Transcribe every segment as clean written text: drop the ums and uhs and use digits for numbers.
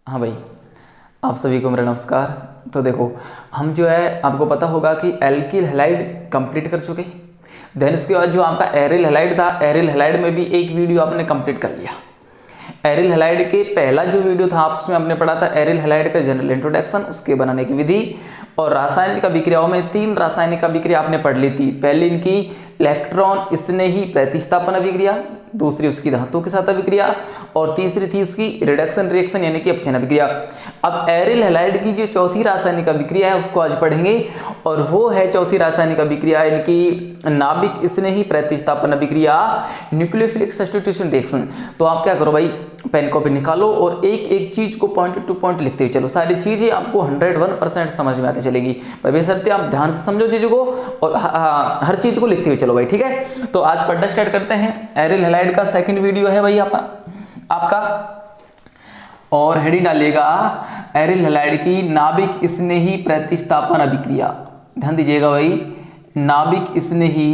हाँ भाई, आप सभी को मेरा नमस्कार। तो देखो, हम जो है आपको पता होगा कि एल्किल हैलाइड कंप्लीट कर चुके। देन उसके बाद जो आपका एरिल हैलाइड था, एरिल हैलाइड में भी एक वीडियो आपने कंप्लीट कर लिया। एरिल हैलाइड के पहला जो वीडियो था उसमें आपने पढ़ा था एरिल हैलाइड का जनरल इंट्रोडक्शन, उसके बनाने की विधि, और रासायनिक अभिक्रियाओं में 3 रासायनिक अभिक्रिया आपने पढ़ ली थी। पहली इनकी इलेक्ट्रॉन स्नेही प्रतिस्थापन अभिक्रिया, दूसरी उसकी धातु के साथ अभिक्रिया, और तीसरी थी उसकी रिडक्शन रिएक्शन यानी कि अपचयन अभिक्रिया। अब एरिल हैलाइड की जो चौथी रासायनिक अभिक्रिया है उसको आज पढ़ेंगे, और वो है चौथी रासायनिक अभिक्रिया इनकी नाभिक स्नेही प्रतिस्थापन अभिक्रिया, न्यूक्लियोफिलिक सब्स्टिट्यूशन रिएक्शन। तो आप क्या करो भाई, पेन कॉपी निकालो और एक एक चीज को पॉइंट टू पॉइंट लिखते हुए चलो। सारी चीजें आपको 101% समझ में आती चलेगी, बेशर्ते आप ध्यान से समझो चीजों को और हर चीज को लिखते हुए चलो भाई, ठीक है। तो आज पढ़ना स्टार्ट करते हैं। एरिल हैलाइड का सेकंड वीडियो है भाई आपका, और हेडिंग डालिएगा एरिल हैलाइड की नाभिक स्नेही प्रतिस्थापन अभिक्रिया। ध्यान दीजिएगा भाई, नाभिक स्नेही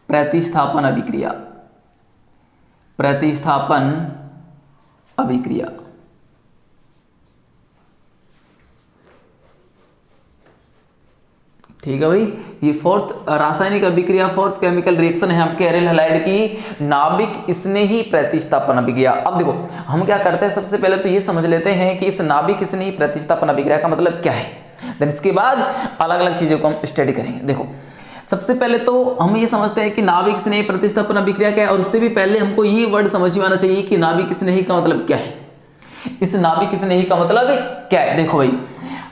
प्रतिस्थापन अभिक्रिया, ठीक है भाई। ये फोर्थ रासायनिक अभिक्रिया, फोर्थ केमिकल रिएक्शन है आपके एरिल हैलाइड की नाभिक स्नेही प्रतिस्थापन अभिक्रिया। अब देखो हम क्या करते हैं, सबसे पहले तो ये समझ लेते हैं कि इस नाभिक स्नेही प्रतिस्थापन अभिक्रिया का मतलब क्या है। देन इसके बाद अलग अलग चीजों को हम स्टडी करेंगे। देखो सबसे पहले तो हम ये समझते हैं कि नाभिक स्नेही प्रतिस्थापन अभिक्रिया क्या है, और उससे भी पहले हमको ये वर्ड समझ में आना चाहिए कि नाभिक स्नेही का मतलब क्या है। इस नाभिक स्नेही का मतलब क्या है। देखो भाई,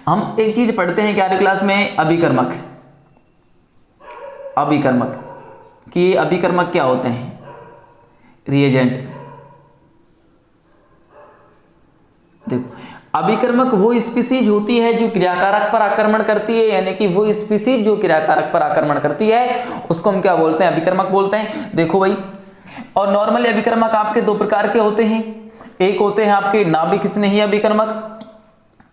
हम एक चीज पढ़ते हैं 11वीं क्लास में, अभिकर्मक कि अभिकर्मक क्या होते हैं, रिएजेंट। देखो अभिकर्मक वो स्पीसीज होती है जो क्रियाकारक पर आक्रमण करती है, यानी कि वो स्पीसीज जो क्रियाकारक पर आक्रमण करती है उसको हम क्या बोलते हैं, अभिकर्मक बोलते हैं। देखो भाई, और नॉर्मली अभिकर्मक आपके 2 प्रकार के होते हैं। एक होते हैं आपके नाभिक स्नेही अभिकर्मक,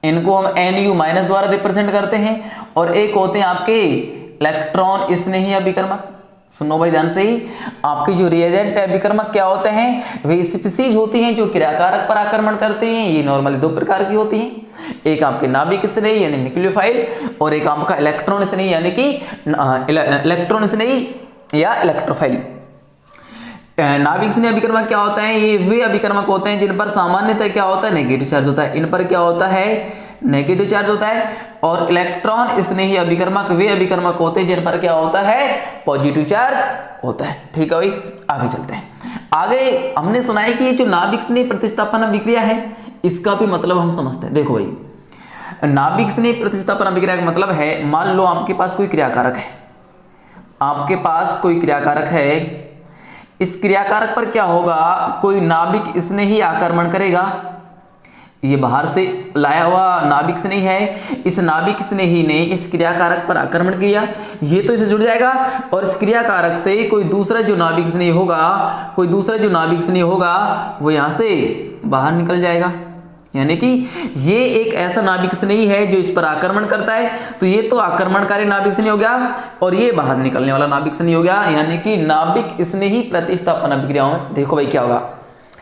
इनको हम Nu- द्वारा रिप्रेजेंट करते हैं, और एक होते हैं आपके इलेक्ट्रॉन स्नेही अभिकर्मक। सुनो भाई ध्यान से ही, आपके जो रिएजेंट अभिकर्मक क्या होते हैं, वे स्पीसीज होती हैं जो क्रियाकारक पर आक्रमण करते हैं। ये नॉर्मली 2 प्रकार की होती हैं, एक आपके नाभिक स्नेही यानी न्यूक्लियोफाइल, और एक आपका इलेक्ट्रॉन स्नेही यानी कि इलेक्ट्रॉन स्नेही या इलेक्ट्रोफाइल। नाभिक स्नेही अभिकर्मक क्या होता है, ये वे अभिकर्मक होते हैं जिन पर सामान्यतः क्या होता है, नेगेटिव चार्ज होता है। इन पर क्या होता है, नेगेटिव चार्ज होता है। और इलेक्ट्रॉन स्नेही अभिकर्मक वे अभिकर्मक होते हैं जिन पर क्या होता है, पॉजिटिव चार्ज होता है। ठीक है भाई, आगे चलते हैं। आगे हमने सुना है कि ये जो नाभिक स्नेही प्रतिस्थापन अभिक्रिया है इसका भी मतलब हम समझते हैं। देखो भाई, नाभिक स्नेही प्रतिस्थापन अभिक्रिया का मतलब है, मान लो आपके पास कोई क्रियाकारक है, इस क्रियाकारक पर क्या होगा, कोई नाभिक स्नेही आक्रमण करेगा। ये बाहर से लाया हुआ नाभिक स्नेही है, इस नाभिक स्नेही ने इस क्रियाकारक पर आक्रमण किया, ये तो इसे जुड़ जाएगा, और इस क्रियाकारक से कोई दूसरा जो नाभिक स्नेही होगा वो यहाँ से बाहर निकल जाएगा। यानी कि ये एक ऐसा नाभिक स्नेही है जो इस पर आक्रमण करता है, तो ये तो आक्रमणकारी नाभिक स्नेही हो गया, और ये बाहर निकलने वाला नाभिक स्नेही हो गया। यानी कि नाभिक स्नेही प्रतिस्थापन अभिक्रियाओं में देखो भाई क्या होगा,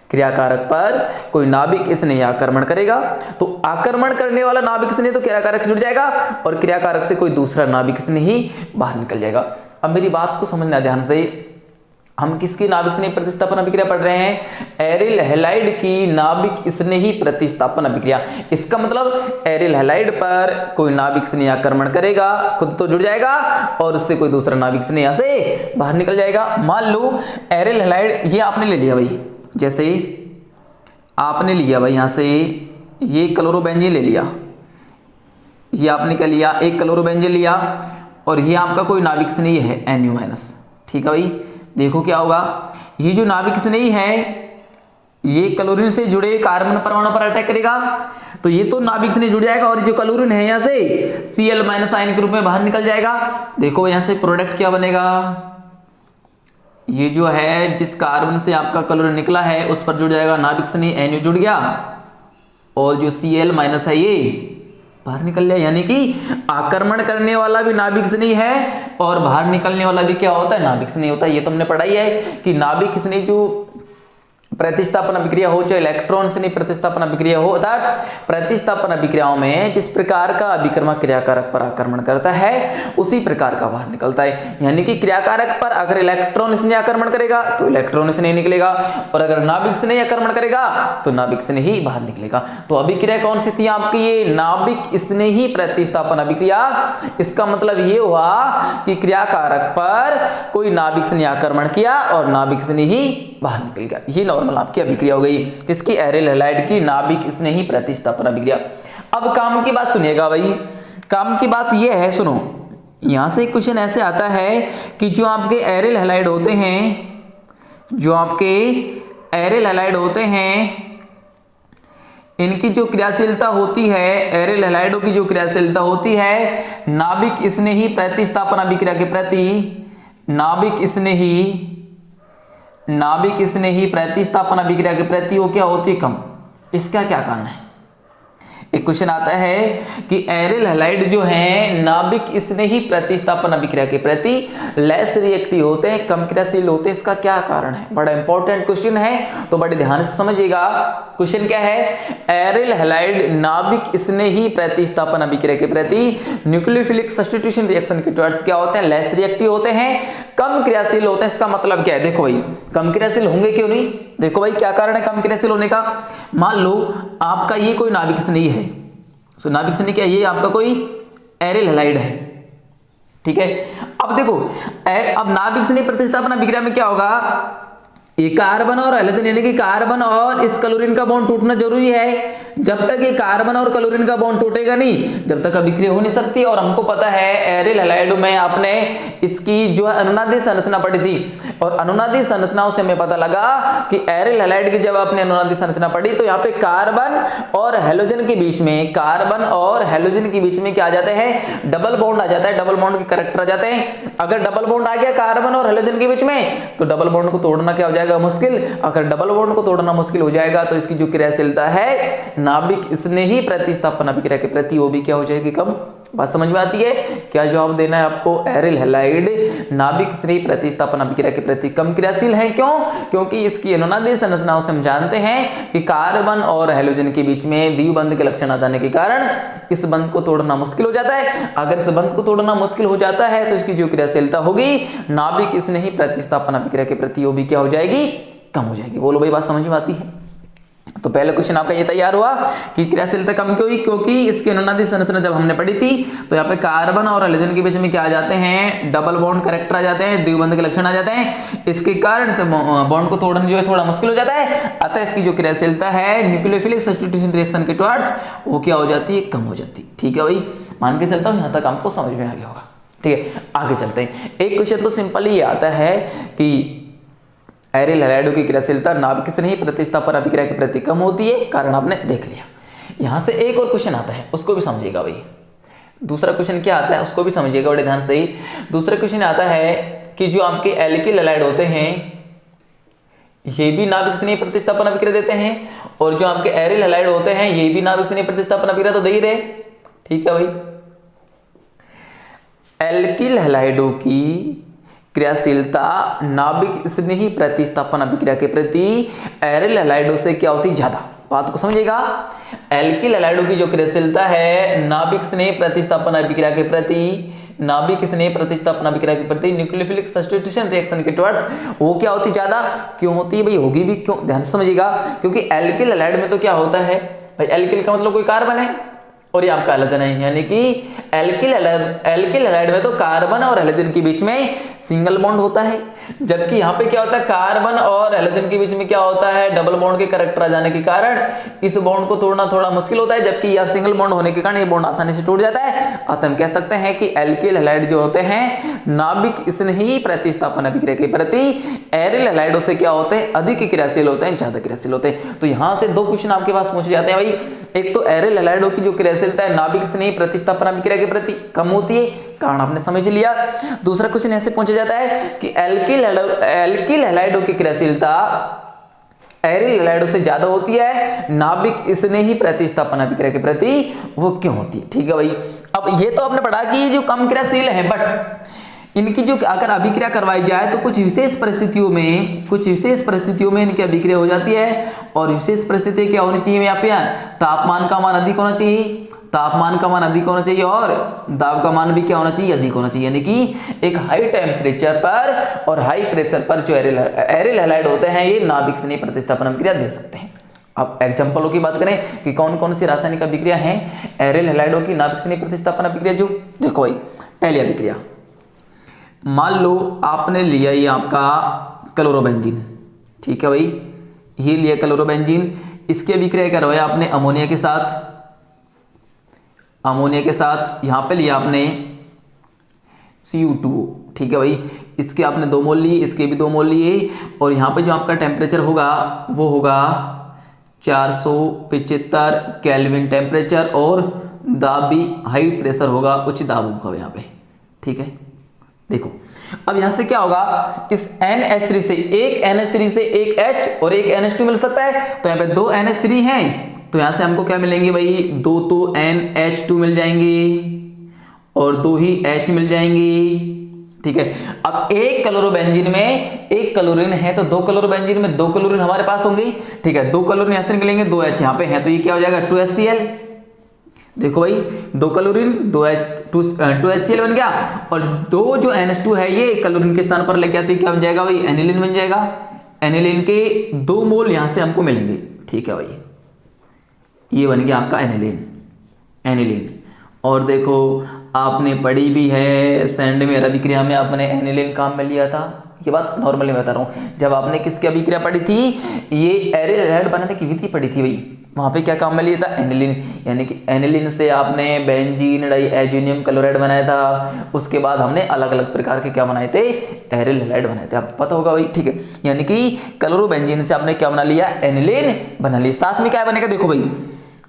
क्रियाकारक पर कोई नाभिक स्नेही आक्रमण करेगा, तो आक्रमण करने वाला नाभिक स्नेही तो क्रियाकारक से जुड़ जाएगा, और क्रियाकारक से कोई दूसरा नाभिक स्नेही बाहर निकल जाएगा। अब मेरी बात को समझना ध्यान से, हम किसकी नाभिक स्नेही प्रतिस्थापन अभिक्रिया पढ़ रहे हैं, एरिल हैलाइड की नाभिक स्नेही प्रतिस्थापन अभिक्रिया। इसका मतलब एरिल हैलाइड पर कोई नाभिक स्नेही आक्रमण करेगा, खुद तो जुड़ जाएगा, और उससे कोई दूसरा नाभिक स्नेही यहाँ से बाहर निकल जाएगा। मान लो एरिल हैलाइड ये आपने ले लिया भाई, जैसे आपने लिया भाई यहाँ से ये क्लोरोबेंजीन ले लिया, ये आपने क्या लिया, एक क्लोरोबेंजीन लिया, और ये आपका कोई नाभिक स्नेही है Nu-। ठीक है भाई, देखो क्या होगा, ये जो नाभिक स्नेही है ये क्लोरीन से जुड़े कार्बन परमाणु पर अटैक करेगा, तो ये तो नाभिक स्नेही जुड़ जाएगा, और जो क्लोरीन है यहाँ से Cl- आयन के रूप में बाहर निकल जाएगा। देखो यहाँ से प्रोडक्ट क्या बनेगा, ये जो है जिस कार्बन से आपका क्लोरीन निकला है उस पर जुड़ जाएगा नाभिक स्नेही Nu जुड़ गया, और जो Cl- है ये बाहर निकल जाए। यानी कि आक्रमण करने वाला भी नाभिक स्नेही है और बाहर निकलने वाला भी क्या होता है, नाभिक स्नेही होता है। ये तुमने पढ़ाई है कि नाभिक स्नेही जो प्रतिस्थापन अभिक्रिया हो, चाहे इलेक्ट्रॉन से नहीं प्रतिस्थापन अभिक्रिया हो, अर्थात प्रतिस्थापन अभिक्रियाओं में जिस प्रकार का अभिक्रमक क्रियाकारक पर आक्रमण करता है उसी प्रकार का बाहर निकलता है। यानी कि क्रियाकारक पर अगर इलेक्ट्रॉन इसने आक्रमण करेगा तो इलेक्ट्रॉन इसने निकलेगा, और अगर नाभिक से नहीं आक्रमण करेगा तो नाभिक से नहीं बाहर निकलेगा। तो अभिक्रिया कौन सी थी आपकी, ये नाभिक स्नेही प्रतिस्थापन अभिक्रिया। इसका मतलब ये हुआ कि क्रियाकारक पर कोई नाभिक से आक्रमण किया और नाभिक से ही बाहर निकल गया। ये नॉर्मल आपकी अभिक्रिया हो गई इसकी, एरिल हैलाइड की नाभिक स्नेही प्रतिस्थापन अभिक्रिया। अब काम की बात सुनिएगा भाई, काम की बात ये है, सुनो, यहां से क्वेश्चन ऐसे आता है कि जो आपके एरिल हैलाइड होते हैं, जो आपके एरिल हैलाइड होते हैं, इनकी जो क्रियाशीलता होती है, एरिल हैलाइडों की जो क्रियाशीलता होती है नाभिक स्नेही प्रतिस्थापन अभिक्रिया के प्रति, नाभिक स्नेही प्रतिस्थापन अभिक्रिया के प्रति वो क्या होती है, कम। इसका क्या कारण है? एक क्वेश्चन आता है कि एरिल हैलाइड जो है नाभिक स्नेही प्रतिस्थापन अभिक्रिया के प्रति लेस रिएक्टिव होते हैं, कम क्रियाशील होते हैं, इसका क्या कारण है? बड़ा इंपॉर्टेंट क्वेश्चन है, तो बड़े ध्यान से समझिएगा। क्वेश्चन क्या है, एरिल हैलाइड नाभिक स्नेही प्रतिस्थापन अभिक्रिया के प्रति न्यूक्लियोफिलिक सब्स्टिट्यूशन रिएक्शन के टुवर्ड्स क्या होते हैं, लेस रिएक्टिव होते हैं, कम क्रियाशील होते हैं। इसका मतलब क्या है? देखो भाई, कम क्रियाशील होंगे क्यों नहीं? देखो भाई क्या कारण है कम क्रियाशील होने का। मान लो आपका ये कोई नाभिक स्नेही है, सो नाभिक स्नेही क्या, ये आपका कोई एरिल हैलाइड है, ठीक है। अब देखो, अब नाभिक स्नेही प्रतिस्थापन अभिक्रिया में क्या होगा, ये कार्बन और हैलोजन यानी कि कार्बन और इस क्लोरीन का बॉन्ड टूटना जरूरी है। जब तक ये कार्बन और क्लोरीन का बॉन्ड टूटेगा नहीं, जब तक अभिक्रिया हो नहीं सकती। और हमको पता है एरिल हैलाइड में आपने इसकी जो है अनुनादी संरचना पढ़ी थी, और अनुनादी संरचनाओं से हमें पता लगा कि एरिल हैलाइड की जब आपने अनुनादी संरचना पढ़ी तो यहाँ पे कार्बन और हैलोजन के बीच में, कार्बन और हैलोजन के बीच में क्या आ जाते हैं, डबल बॉन्ड आ जाता है, डबल बॉन्ड के कैरेक्टर आ जाते हैं। अगर डबल बॉन्ड आ गया कार्बन और हैलोजन के बीच में तो डबल बॉन्ड को तोड़ना क्या हो जाएगा, मुश्किल। अगर डबल बॉन्ड को तोड़ना मुश्किल हो जाएगा तो इसकी जो क्रियाशीलता है नाभिक स्नेही प्रतिस्थापन अभिक्रिया के प्रति वो भी क्या हो जाएगी, कम। बात समझ में आती है? क्या जवाब देना है आपको, एरिल हैलाइड नाभिक स्नेही प्रतिस्थापन अभिक्रिया के प्रति कम क्रियाशील है। क्यों? क्योंकि इसकी अनुनादी संरचनाओं से हम जानते हैं कि कार्बन और हैलोजन के बीच में द्विबंध के लक्षण आ जाने के कारण इस बंध को तोड़ना मुश्किल हो जाता है। अगर इस बंध को तोड़ना मुश्किल हो जाता है तो इसकी जो क्रियाशीलता होगी नाभिक स्नेही प्रतिस्थापन अभिक्रिया के प्रति वो भी क्या हो जाएगी, कम हो जाएगी। बोलो भाई, बात समझ में आती है? तो पहले क्वेश्चन आपका ये तैयार हुआ कि क्रियाशीलता कम क्यों हुई, क्योंकि इसकी अनुनादी संरचना जब हमने पढ़ी थी तो यहाँ पे कार्बन और हैलोजन के बीच में क्या आ जाते हैं, डबल बॉन्ड कैरेक्टर आ जाते हैं, द्विबंध के लक्षण आ जाते हैं। इसके कारण से बॉन्ड को तोड़ना जो है थोड़ा मुश्किल हो जाता है। अतः इसकी जो क्रियाशीलता है न्यूक्लियोफिलिक सब्स्टिट्यूशन रिएक्शन के टुवर्ड्स वो क्या हो जाती है, कम हो जाती है। ठीक है भाई, मान के चलता हूँ यहाँ तक आपको समझ में आ गया होगा। ठीक है, आगे चलते हैं। एक क्वेश्चन तो सिंपल ही आता है कि एरिल हैलाइडों की क्रियाशीलता नाभिक स्नेही प्रतिस्थापन अभिक्रिया के प्रति कम होती है, कारण आपने देख लिया। यहां से एक और क्वेश्चन आता है, उसको भी समझिएगा भाई। दूसरा क्वेश्चन क्या आता है उसको भी समझिएगा बड़े ध्यान से ही। दूसरा क्वेश्चन आता है कि जो आपके एल्किल हैलाइड होते हैं ये भी नाभिक स्नेही प्रतिस्थापन अभिक्रिया देते हैं, और जो आपके एरिल हैलाइड होते हैं ये भी नाभिक स्नेही प्रतिस्थापन अभिक्रिया तो दे ही रहे। ठीक है भाई, एल्किल हैलाइडों की क्रियाशीलता नाभिक स्नेही प्रतिस्थापन अभिक्रिया के प्रति एरिल हैलाइडों से क्या होती, ज्यादा। बात को समझिएगा, एल्किल हैलाइडों की जो क्रियाशीलता है नाभिक स्नेही प्रतिस्थापन अभिक्रिया के प्रति, नाभिक स्नेही प्रतिस्थापन अभिक्रिया के प्रति न्यूक्लियोफिलिक सब्स्टिट्यूशन रिएक्शन के टुवर्ड्स वो क्या होती, ज्यादा। क्यों होती है भाई, होगी भी क्यों, ध्यान से समझिएगा। क्योंकि एल्किल हैलाइड में तो क्या होता है भाई, एल्किल का मतलब कोई कार्बन है और ये आपका हैलोजन है, यानी कि एल्किल हैलाइड में तो कार्बन और हैलोजन के बीच में सिंगल बॉन्ड होता है, जबकि यहाँ पे क्या होता है, कार्बन और हैलोजन के बीच में क्या होता है, डबल बॉन्ड के कैरेक्टर आ जाने के कारण इस बॉन्ड को तोड़ना थोड़ा मुश्किल होता है, जबकि यह सिंगल बॉन्ड होने के कारण ये बॉन्ड आसानी से टूट जाता है। अतः हम कह सकते हैं कि एल्किल हैलाइड जो होते हैं नाभिक स्नेही प्रतिस्थापन अभिक्रिया के प्रति एरिल हैलाइडों से क्या होते हैं, अधिक क्रियाशील होते हैं, ज्यादा क्रियाशील होते हैं। तो यहाँ से दो क्वेश्चन आपके पास पूछे जाते हैं भाई। एक तो एरिल हैलाइडों की जो क्रियाशीलता है नाभिक स्नेही प्रतिस्थापन अभिक्रिया के प्रति कम होती है, कारण आपने समझ लिया। दूसरा क्वेश्चन ऐसे पूछा जाता है कि एल्किल हैलाइडों की क्रियाशीलता एरिल हैलाइडों से ज्यादा होती है, नाभिक स्नेही प्रतिस्थापन अभिक्रिया के प्रति वो क्यों होती है। ठीक है भाई, अब ये तो आपने पढ़ा कि ये जो कम क्रियाशील है, बट इनकी जो अगर अभिक्रिया करवाई जाए तो कुछ विशेष परिस्थितियों में इनकी अभिक्रिया हो जाती है। और विशेष परिस्थिति क्या होनी चाहिए यहाँ पे, तापमान का मान अधिक होना चाहिए, तापमान का मान अधिक होना चाहिए और दाब का मान भी क्या होना चाहिए, अधिक होना चाहिए। यानी कि एक हाई टेम्परेचर पर और हाई प्रेशर पर जो एरिल हैलाइड होते हैं ये नाभिक स्नेही प्रतिस्थापन अभिक्रिया दे सकते हैं। अब एग्जाम्पलों की बात करें कि कौन कौन सी रासायनिक अभिक्रिया हैं एरिल हैलाइडों की नाभिक स्नेही प्रतिस्थापन अभिक्रिया। जो देखो भाई, पहली अभिक्रिया, मान लो आपने लिया ये आपका क्लोरोबेंजीन, ठीक है भाई, ये लिया क्लोरोबेंजीन, इसकी अभिक्रिया करवाया आपने अमोनिया के साथ, यहाँ पे लिया आपने Cu2, ठीक है भाई, इसके आपने 2 मोल लिए, इसके भी 2 मोल लिए, और यहाँ पे जो आपका टेम्परेचर होगा वो होगा 475 केल्विन टेम्परेचर और दाब भी हाई प्रेशर होगा, उच्च दाब होगा यहाँ पे, ठीक है। देखो अब यहाँ से क्या होगा, इस NH3 से एक H और एक NH2 मिल सकता है, तो यहाँ पे 2 NH3 हैं, तो यहाँ से हमको क्या मिलेंगे भाई, 2 तो NH2 मिल जाएंगे और 2 ही H मिल जाएंगे, ठीक है। अब एक क्लोरोबेंजीन में एक क्लोरीन है तो 2 क्लोरोबेंजीन में 2 क्लोरीन हमारे पास होंगे, ठीक है। 2 क्लोरीन यहाँ से निकलेंगे, 2 H यहाँ पे हैं, तो ये क्या हो जाएगा 2HCl। देखो भाई, 2 क्लोरीन 2HCl बन गया, और 2 जो NH2 है ये क्लोरीन के स्थान पर लेके आते क्या बन जाएगा भाई, एनिलीन बन जाएगा। एनिलीन के 2 मोल यहाँ से हमको मिलेंगे, ठीक है भाई, ये बन गया आपका एनिलीन। और देखो आपने पढ़ी भी है सेंडमेयर अभिक्रिया में, आपने एनिलीन काम में लिया था, ये बात नॉर्मली बता रहा हूँ। जब आपने किसकी अभिक्रिया पढ़ी थी, ये एरिल हैलाइड बनाने की विधि पढ़ी थी भाई, वहाँ पे क्या काम में लिया था, एनिलीन। यानी कि एनिलीन से आपने बेंजीन डाइएजुनियम क्लोराइड बनाया था, उसके बाद हमने अलग अलग प्रकार के क्या बनाए थे, एरिल हैलाइड बनाए थे, आपको पता होगा भाई, ठीक है। यानी कि क्लोरोबेंजीन से आपने क्या बना लिया, एनिलीन बना लिया। साथ में क्या बनेगा, देखो भाई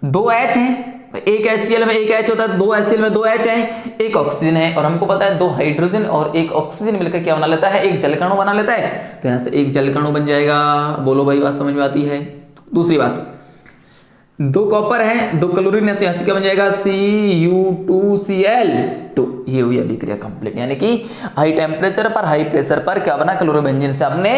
2 H हैं, एक HCl में 1 H होता है, 2 HCl में 2 H है, एक ऑक्सीजन है, और हमको पता है 2 हाइड्रोजन और एक ऑक्सीजन मिलकर क्या बना लेता है, एक जलकणु बना लेता है, तो यहाँ से एक जलकणु बन जाएगा। बोलो भाई, बात समझ में आती है। दूसरी बात, 2 कॉपर है, 2 क्लोरीन है, तो यहाँ से क्या बन जाएगा, Cu2Cl2। ये हुई अभिक्रिया कंप्लीट। यानी कि हाई टेम्परेचर पर हाई प्रेशर पर क्या बना, क्लोरोबेंजीन से आपने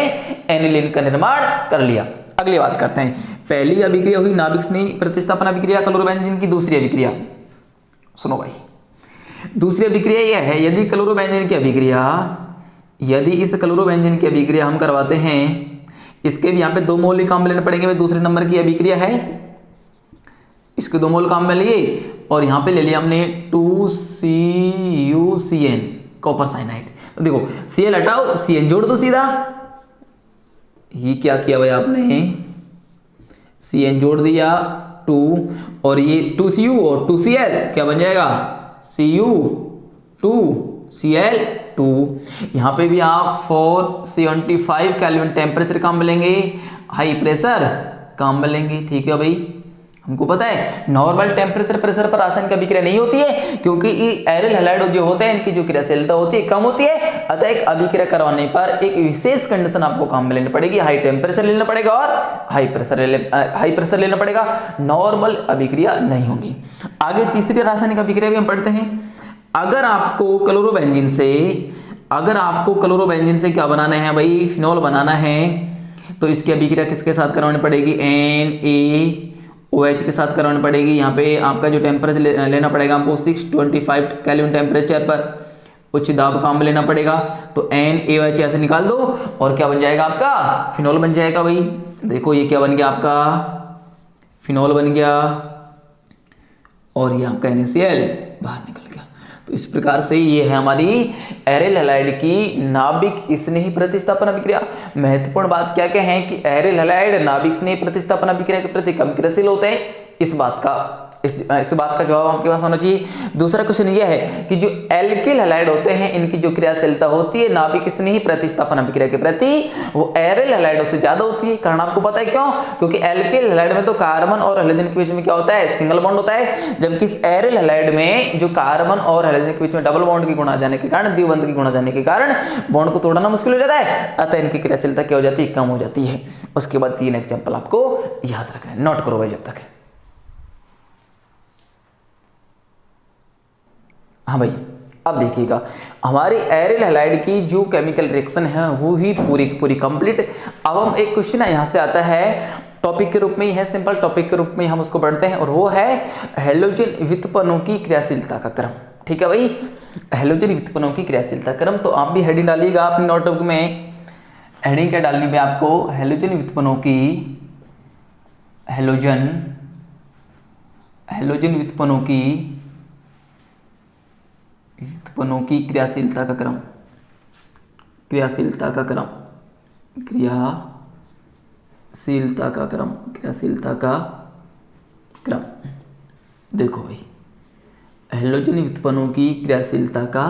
एनिलीन का निर्माण कर लिया। अगली बात करते हैं, पहली अभिक्रिया हुई नाभिक स्नेही प्रतिस्थापन अभिक्रिया क्लोरोबेंजीन की। दूसरी अभिक्रिया सुनो भाई, दूसरी अभिक्रिया यह है, यदि इस क्लोरोबेंजीन की अभिक्रिया हम करवाते हैं, इसके भी यहाँ पे 2 मोल काम लेने पड़ेंगे भाई, दूसरे नंबर की अभिक्रिया है, इसके 2 मोल काम में लिए, और यहाँ पे ले लिया हमने 2CuCN कॉपर साइनाइड। तो देखो Cl हटाओ, CN जोड़ दो सीधा, ये क्या किया भाई आपने, CN जोड़ दिया 2, और ये 2Cu और 2Cl क्या बन जाएगा, Cu2Cl2। यहाँ पे भी आप 475 केल्विन टेम्परेचर काम मिलेंगे, हाई प्रेशर काम मिलेंगे, ठीक है भाई। हमको पता है नॉर्मल टेम्परेचर प्रेशर पर रासायनिक अभिक्रिया नहीं होती है, क्योंकि एरिल हैलाइड जो होते हैं इनकी जो क्रियाशीलता होती है कम होती है, अतः एक अभिक्रिया करवाने पर एक विशेष कंडीशन आपको काम में लेनी पड़ेगी, हाई टेम्परेचर लेना पड़ेगा और हाई प्रेशर लेना पड़ेगा, नॉर्मल अभिक्रिया नहीं होगी। आगे तीसरी रासायनिक अभिक्रिया भी हम पढ़ते हैं। अगर आपको क्लोरोबेंजीन से क्या बनाना है भाई, फिनॉल बनाना है, तो इसकी अभिक्रिया किसके साथ करवानी पड़ेगी, NaOH के साथ करवानी पड़ेगी। यहाँ पे आपका जो टेम्परेचर लेना पड़ेगा हमको 625 केल्विन टेम्परेचर पर उच्च दाब काम में लेना पड़ेगा, तो NaOH ऐसे निकाल दो और क्या बन जाएगा आपका, फिनॉल बन जाएगा भाई। देखो ये क्या बन गया आपका, फिनॉल बन गया, और ये आपका NaCl बाहर निकल गया। तो इस प्रकार से ये है हमारी एरिल हैलाइड की नाभिक स्नेही प्रतिस्थापन अभिक्रिया। महत्वपूर्ण बात क्या क्या है कि एरिल हैलाइड नाभिक स्नेही प्रतिस्थापन अभिक्रिया के प्रति कम क्रियाशील होते हैं, इस बात का जवाब आपके पास होना चाहिए। दूसरा क्वेश्चन ये है कि जो एल्किल हैलाइड होते हैं इनकी जो क्रियाशीलता होती है नाभिक स्नेही प्रतिस्थापन अभिक्रिया के प्रति वो एरिल हैलाइडों से ज्यादा होती है। कारण आपको पता है क्यों, क्योंकि एल्किल हैलाइड में तो कार्बन और हैलोजन के बीच में क्या होता है, सिंगल बॉन्ड होता है, जबकि इस एरिल हैलाइड में जो कार्बन और हैलोजन के बीच में डबल बॉन्ड की गुण आ जाने के कारण, द्विबंध की गुण आ जाने के कारण बॉन्ड को तोड़ना मुश्किल हो जाता है, अतः इनकी क्रियाशीलता क्या हो जाती है, कम हो जाती है। उसके बाद 3 एग्जाम्पल आपको याद रखना है, नोट करो भाई जब तक। हाँ भाई, अब देखिएगा हमारी एरिल हैलाइड की जो केमिकल रिएक्शन है वो ही पूरी पूरी कंप्लीट। अब हम एक क्वेश्चन यहाँ से आता है टॉपिक के रूप में ही है, सिंपल टॉपिक के रूप में हम उसको पढ़ते हैं और वो है हैलोजन व्युत्पन्नों की क्रियाशीलता का क्रम। ठीक है भाई, हैलोजन व्युत्पन्नों की क्रियाशीलता क्रम। तो आप भी हेडिंग डालिएगा अपने नोटबुक में। हेडिंग क्या डालनी है आपको, हैलोजन व्युत्पन्नों की, हैलोजन व्युत्पन्नों की क्रियाशीलता का क्रम, क्रियाशीलता का क्रम, क्रियाशीलता का क्रम, क्रियाशीलता का क्रम। देखो भाई हैलोजन व्युत्पन्नों की क्रियाशीलता का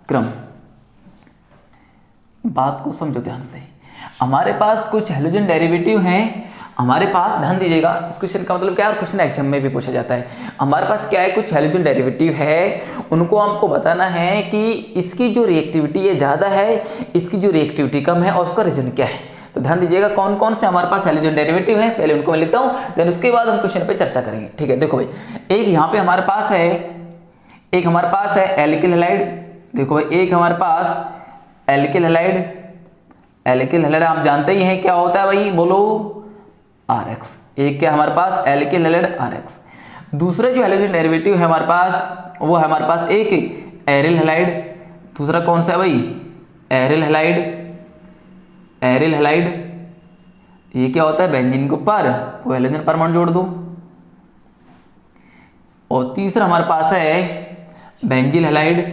क्रम, बात को समझो ध्यान से। हमारे पास कुछ हैलोजन डेरिवेटिव हैं, हमारे पास, ध्यान दीजिएगा इस क्वेश्चन का मतलब क्या है और क्वेश्चन एग्जाम में भी पूछा जाता है। हमारे पास क्या है, कुछ हैलोजन डेरिवेटिव है, उनको हमको बताना है कि इसकी जो रिएक्टिविटी है ज़्यादा है, इसकी जो रिएक्टिविटी कम है और उसका रीजन क्या है। तो ध्यान दीजिएगा कौन कौन से हमारे पास हैलोजन डेरिवेटिव हैं, पहले उनको मैं लिखता हूँ, देन उसके बाद हम क्वेश्चन पे चर्चा करेंगे। ठीक है, देखो भाई एक यहाँ पे हमारे पास है, एक हमारे पास है एल्किल हैलाइड। देखो भाई एक हमारे पास एल्किल हैलाइड, एल्किल हैलाइड आप जानते ही हैं क्या होता है भाई, बोलो RX। एक क्या हमारे पास एल्किल हैलाइड RX। दूसरा जो हैलोजन डेरिवेटिव है हमारे पास वो है हमारे पास एक एरिल हैलाइड। दूसरा कौन सा है भाई, एरिल हैलाइड, एरिल हैलाइड। ये क्या होता है, बेंजीन के ऊपर वो हैलोजन परमाणु जोड़ दो। और तीसरा हमारे पास है benzyl halide,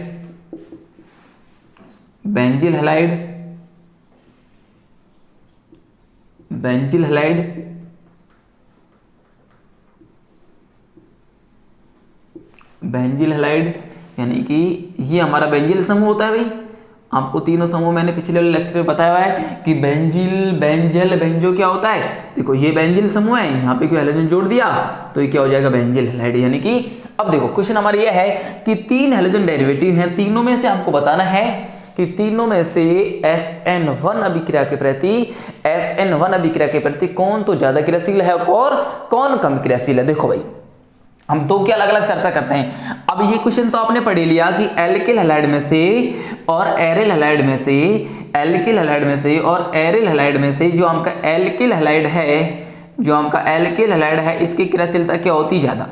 benzyl halide, benzyl halide. Benzyl halide यानी कि ये हमारा बेंजिल समूह होता है भाई। आपको तीनों समूह मैंने पिछले वाले लेक्चर में बताया हुआ है कि बेंजिल, बेंजल, बेंजो क्या होता है। देखो ये बेंजिल समूह है, यहाँ पे कोई हैलोजन जोड़ दिया तो ये क्या हो जाएगा, बेंजिल हैलाइड। यानी कि अब देखो क्वेश्चन हमारा ये है कि 3 हैलोजन डेरिवेटिव हैं, तीनों में से हमको बताना है कि तीनों में से SN1 अभिक्रिया के प्रति, SN1 अभिक्रिया के प्रति कौन तो ज्यादा क्रियाशील है और कौन कम क्रियाशील है। देखो भाई हम दो क्या अलग अलग चर्चा करते हैं। अब ये क्वेश्चन तो आपने पढ़ लिया कि एल्किल हैलाइड में से और एरिल हैलाइड में से, एल्किल हैलाइड में से और एरिल हैलाइड में से जो हमका एल्किल हैलाइड है, जो हमका एल्किल हैलाइड है इसकी क्रियाशीलता क्या होती ज्यादा।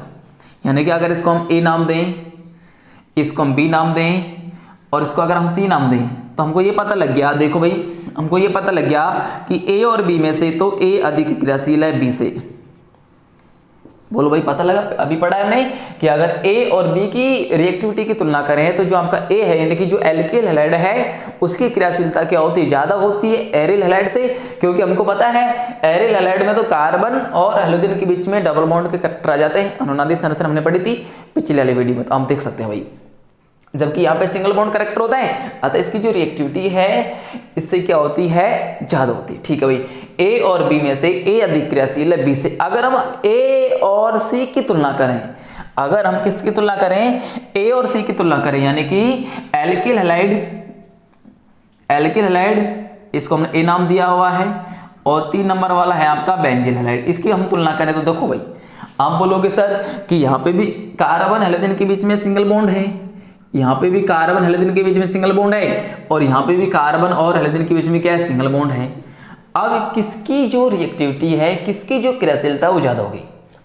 यानी कि अगर इसको हम A नाम दें, इसको हम B नाम दें और इसको अगर हम C नाम दें तो हमको ये पता लग गया, देखो भाई हमको ये पता लग गया कि A और B में से तो A अधिक क्रियाशील है B से। बोलो भाई पता लगा, अभी पढ़ा है हमने कि अगर A और B की रिएक्टिविटी की तुलना करें तो जो आपका A है यानी कि जो एल्किल हैलाइड है उसकी क्रियाशीलता क्या होती है, ज्यादा होती है एरिल हैलाइड से। क्योंकि हमको पता है एरिल हैलाइड में तो कार्बन और हैलोजन के बीच में डबल बॉन्ड के कैरेक्टर आ जाते हैं, अनुनादी संरचना हमने पढ़ी थी पिछले वाली वीडियो में, तो हम देख सकते हैं भाई, जबकि यहाँ पे सिंगल बॉन्ड कैरेक्टर होता है, अतः इसकी जो रिएक्टिविटी है इससे क्या होती है, ज्यादा होती है। ठीक है भाई, A और B में से A अधिक क्रियाशील है B से। अगर हम A और C की तुलना करें, अगर हम किसकी तुलना करें, A और C की तुलना करें, यानी कि एल्किल हैलाइड, एल्किल हैलाइड इसको हमने A नाम दिया हुआ है और 3 नंबर वाला है आपका बेंजिल हैलाइड, इसकी हम तुलना करें तो देखो भाई आप बोलोगे सर कि यहाँ पे भी कार्बन हैलोजन के बीच में सिंगल बॉन्ड है, यहाँ पे भी कार्बन हैलोजन के बीच में सिंगल बॉन्ड है और यहाँ पे भी कार्बन और हैलोजन के बीच में क्या है, सिंगल बॉन्ड है। अब किसकी जो रिएक्टिविटी है, किसकी जो क्रियाशीलता वो ज्यादा होगी,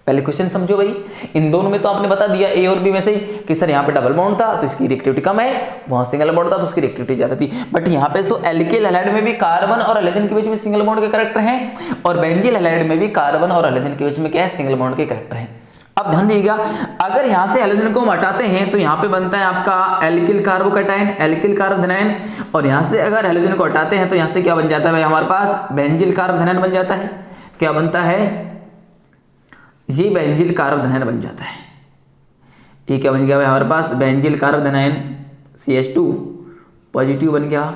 पहले क्वेश्चन समझो भाई। इन दोनों में तो आपने बता दिया A और B में से कि सर यहाँ पे डबल बॉन्ड था तो इसकी रिएक्टिविटी कम है, वहां सिंगल बॉन्ड था तो उसकी रिएक्टिविटी ज्यादा थी। बट यहाँ पे तो एल्किल हैलाइड में भी कार्बन और हैलोजन के बीच में सिंगल बॉन्ड के कैरेक्टर हैं और बेंजिल हैलाइड में भी कार्बन और हैलोजन के बीच में क्या है, सिंगल बॉन्ड के कैरेक्टर हैं। अब ध्यान दीजिएगा, अगर यहाँ से हैलोजन को हम हटाते हैं तो यहाँ पे बनता है आपका एल्किल कार्बोकैटायन, एल्किल कार्बोधनायन, और यहाँ से अगर हैलोजन को हटाते हैं तो यहाँ से क्या बन जाता है भाई, हमारे पास बेंजिल कार्बोधनायन बन जाता है। क्या बनता है, ये बेंजिल कार्बोधनायन बन जाता है। ये क्या बन गया भाई हमारे पास, बेंजिल कार्बोधनायन CH2 पॉजिटिव बन गया।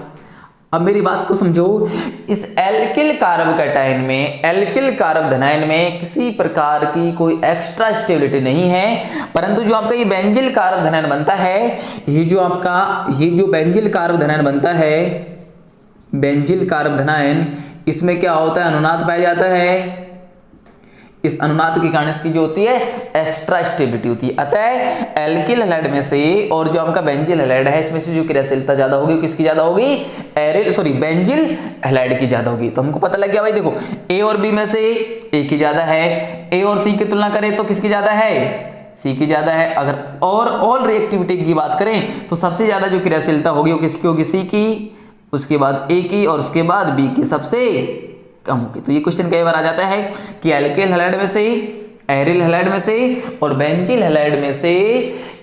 अब मेरी बात को समझो, इस एल्किल कार्बोकैटायन में, एल्किल कार्बोधनायन में किसी प्रकार की कोई एक्स्ट्रा स्टेबिलिटी नहीं है, परंतु जो आपका ये बेंजिल कार्बोधनायन बनता है, ये जो आपका ये जो बेंजिल कार्बोधनायन बनता है, बेंजिल कार्बोधनायन, इसमें क्या होता है, अनुनाद पाया जाता है, इस अनुनाद के कारण इसकी जो होती है एक्स्ट्रा स्टेबिलिटी होती है। अतः एल्किल हैलाइड में से और जो आपका बेंजिल हैलाइड है इसमें से जो क्रियाशीलता ज्यादा होगी किसकी ज्यादा होगी, बेंजिल हैलाइड की ज्यादा होगी। तो हमको पता लग गया भाई, देखो ए और बी में से ए की ज्यादा है, ए और सी की तुलना करें तो किसकी ज्यादा है, सी की ज्यादा है। अगर और ऑल रिएक्टिविटी की बात करें तो सबसे ज्यादा जो क्रियाशीलता होगी वो किसकी होगी, सी की, उसके बाद ए की और उसके बाद बी की सबसे कम होगी। तो ये क्वेश्चन कई बार आ जाता है कि एल्किल हैलाइड में से, एरिल हैलाइड में से और बेंजिल हैलाइड में से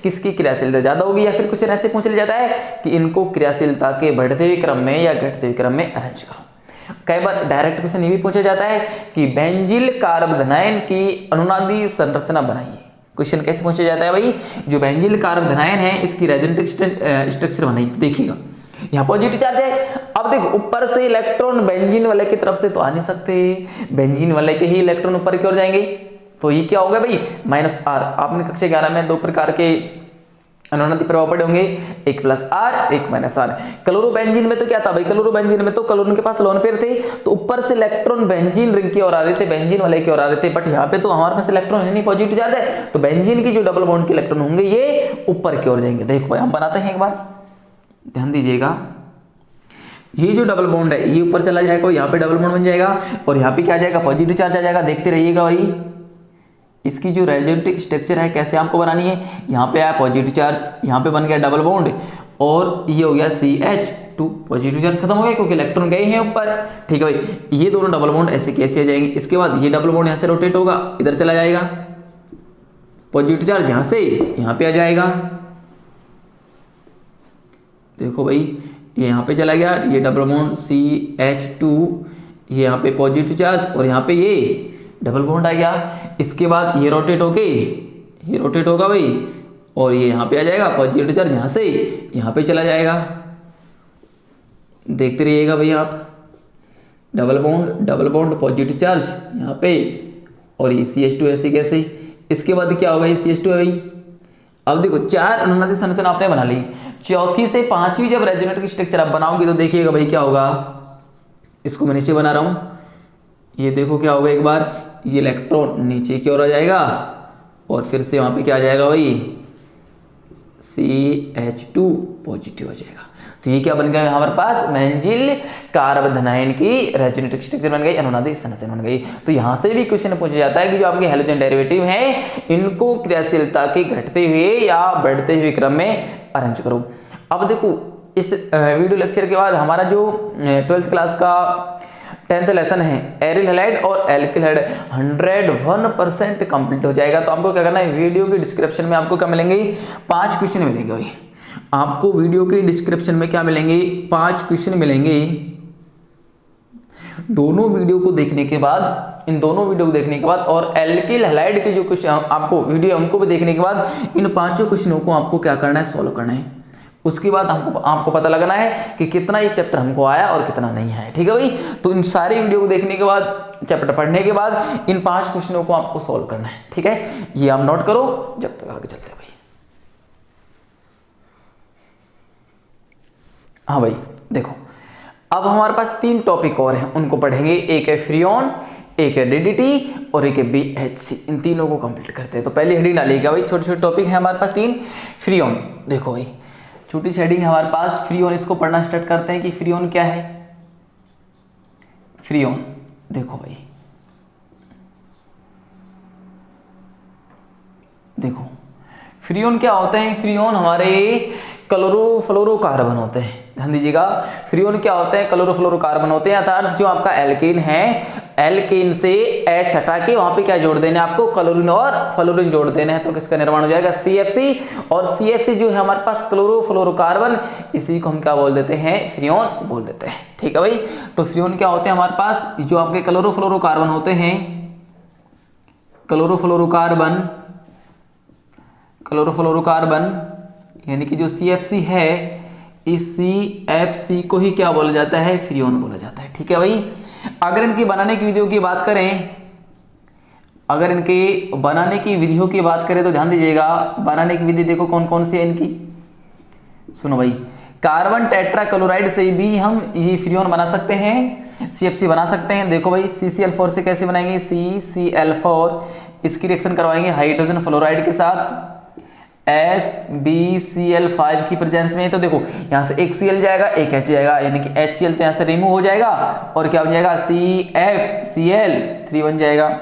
किसकी क्रियाशीलता ज्यादा होगी, या फिर क्वेश्चन ऐसे पूछ लिया जाता है कि इनको क्रियाशीलता के बढ़ते हुए क्रम में या घटते हुए क्रम में अरेंज करो। कई बार डायरेक्ट क्वेश्चन ये भी पूछा जाता है कि बेंजिल कार्बोधनायन की अनुनादी संरचना बनाइए। क्वेश्चन कैसे पूछा जाता है भाई, जो बेंजिल कार्बोधनायन है इसकी रेजोनेटिक स्ट्रक्चर बनाइए। तो देखिएगा यहाँ पॉजिटिव चार्ज है, अब देखो ऊपर से इलेक्ट्रॉन बेंजीन वाले की तरफ से तो आ नहीं सकते, बेंजीन वाले के ही इलेक्ट्रॉन ऊपर की ओर जाएंगे, तो ये क्या होगा भाई -R। आपने कक्षा 11 में 2 प्रकार के अनुनादी प्रभाव पढ़े होंगे, एक +R एक -R। क्लोरोबेंजीन में तो क्या था भाई, क्लोरोबेंजीन में तो क्लोरीन के पास लोन पेयर थे, तो ऊपर से इलेक्ट्रॉन बेंजीन रिंग की ओर आ रहे थे, बेंजीन वाले की ओर आ रहे थे, बट यहाँ पे तो हमारे पास इलेक्ट्रॉन है नहीं, पॉजिटिव चार्ज है, तो बेंजीन की जो डबल बॉन्ड के इलेक्ट्रॉन होंगे ये ऊपर की ओर जाएंगे। देखो भाई हम बनाते हैं एक बार, ध्यान दीजिएगा, ये जो डबल बॉन्ड है ये ऊपर चला जाएगा, यहाँ पे डबल बॉन्ड बन जाएगा और यहाँ पे क्या आ जाएगा, पॉजिटिव चार्ज आ जाएगा। देखते रहिएगा भाई इसकी जो रेजोनेटिक स्ट्रक्चर है कैसे आपको बनानी है। यहाँ पे आया पॉजिटिव चार्ज, यहाँ पे बन गया डबल बॉन्ड और ये हो गया CH2, पॉजिटिव चार्ज खत्म हो गया क्योंकि इलेक्ट्रॉन गए हैं ऊपर। ठीक है भाई, ये दोनों डबल बॉन्ड ऐसे कैसे आ जाएंगे। इसके बाद ये डबल बॉन्ड यहाँ से रोटेट होगा, इधर चला जाएगा, पॉजिटिव चार्ज यहाँ से यहाँ पे आ जाएगा। देखो भाई ये यहाँ पे चला गया, ये डबल बॉन्ड CH2, ये यहाँ पे पॉजिटिव चार्ज और यहाँ पे ये डबल बॉन्ड आ गया। इसके बाद ये रोटेट होके ये रोटेट होगा भाई और ये यहाँ पे आ जाएगा, पॉजिटिव चार्ज यहाँ से यहाँ पे चला जाएगा। देखते रहिएगा भाई आप, डबल बॉन्ड पॉजिटिव चार्ज यहाँ पे और ये CH2 ऐसे कैसे। इसके बाद क्या होगा, ये CH2 है भाई। अब देखो 4 अनुनादी संरचना आपने बना ली, चौथी से 5वीं जब रेजोनेटिक स्ट्रक्चर आप बनाओगे तो देखिएगा भाई क्या होगा। इसको मैं नीचे बना रहा हूँ, ये देखो क्या होगा, एक बार ये इलेक्ट्रॉन नीचे की ओर आ जाएगा और फिर से वहाँ पे क्या आ जाएगा भाई, CH2 पॉजिटिव हो जाएगा। तो ये क्या बन गया हमारे पास, बेंजिल कार्बोधनायन की रेजोनेटिक स्ट्रक्चर बन गई, अनुनादी संरचना बन गई। तो यहाँ से भी क्वेश्चन पूछा जाता है कि जो आपके हैलोजन डेरिवेटिव हैं इनको क्रियाशीलता के घटते हुए या बढ़ते हुए क्रम में अरेंज करो। अब देखो इस वीडियो लेक्चर के बाद हमारा जो 12th क्लास का 10th लेसन है एरिल हैलाइड और एल्किल हैलाइड 101% कंप्लीट हो जाएगा। तो आपको क्या करना है, वीडियो के डिस्क्रिप्शन में आपको क्या मिलेंगे, 5 क्वेश्चन मिलेंगे भाई। आपको वीडियो के डिस्क्रिप्शन में क्या मिलेंगे, 5 क्वेश्चन मिलेंगे। दोनों वीडियो को देखने के बाद, इन दोनों वीडियो को देखने के बाद और एल्किल हैलाइड के जो क्वेश्चन आपको वीडियो उनको भी देखने के बाद इन 5 क्वेश्चनों को आपको क्या करना है, सॉल्व करना है। उसके बाद आपको पता लगना है कि कितना ये चैप्टर हमको आया और कितना नहीं आया। ठीक है भाई, तो इन सारे वीडियो को देखने के बाद, चैप्टर पढ़ने के बाद इन 5 क्वेश्चनों को आपको सॉल्व करना है। ठीक है, ये आप नोट करो जब तक आगे चलते हैं भाई। हाँ भाई देखो, अब हमारे पास 3 टॉपिक और हैं, उनको पढ़ेंगे। एक है फ्रीऑन, एक है DDT और एक है BHC। इन तीनों को कंप्लीट करते हैं। तो पहले हेडिंग डालिएगा भाई, छोटे छोटे टॉपिक है हमारे पास 3। फ्रीऑन, देखो भाई छोटी सी हेडिंग है हमारे पास फ्रीऑन, इसको पढ़ना स्टार्ट करते हैं कि फ्रीऑन क्या है। फ्रीऑन देखो भाई, देखो फ्रीऑन क्या होते हैं। फ्रीऑन हमारे क्लोरोफ्लोरोकार्बन होते हैं। ध्यान दीजिएगा, फ्रीऑन क्या होते हैं, क्लोरोफ्लोरोकार्बन होते हैं। अर्थात जो आपका एल्केन है, एल्केन से H हटा के वहां पे क्या जोड़ देना है आपको, क्लोरीन और फ्लोरीन जोड़ देना है, तो किसका निर्माण हो जाएगा, CFC। और CFC जो है हमारे पास क्लोरोफ्लोरोकार्बन, इसी को हम क्या बोल देते हैं, फ्रीऑन बोल देते हैं। ठीक है भाई, तो फ्रीऑन क्या होते हैं हमारे पास, जो आपके क्लोरोफ्लोरोकार्बन होते हैं, क्लोरोफ्लोरोकार्बन यानी कि जो CFC है, इस CFC को ही क्या बोला जाता है, फ्रीऑन बोला जाता है। ठीक है भाई, अगर इनकी बनाने की विधियों की बात करें, अगर इनके बनाने की विधियों की बात करें तो ध्यान दीजिएगा, बनाने की विधि देखो कौन कौन सी है इनकी, सुनो भाई। कार्बन टेट्राक्लोराइड से भी हम ये फ्रीऑन बना सकते हैं। CFC बना सकते हैं। देखो भाई CCl4 से कैसे बनाएंगे, CCl4 इसकी रिएक्शन करवाएंगे हाइड्रोजन फ्लोराइड के साथ SbCl5 की प्रेजेंस में। तो देखो यहाँ से एक Cl जाएगा एक H जाएगा, यानी कि HCl तो यहाँ से रिमूव हो जाएगा और क्या बन जाएगा CFCl3 बन जाएगा।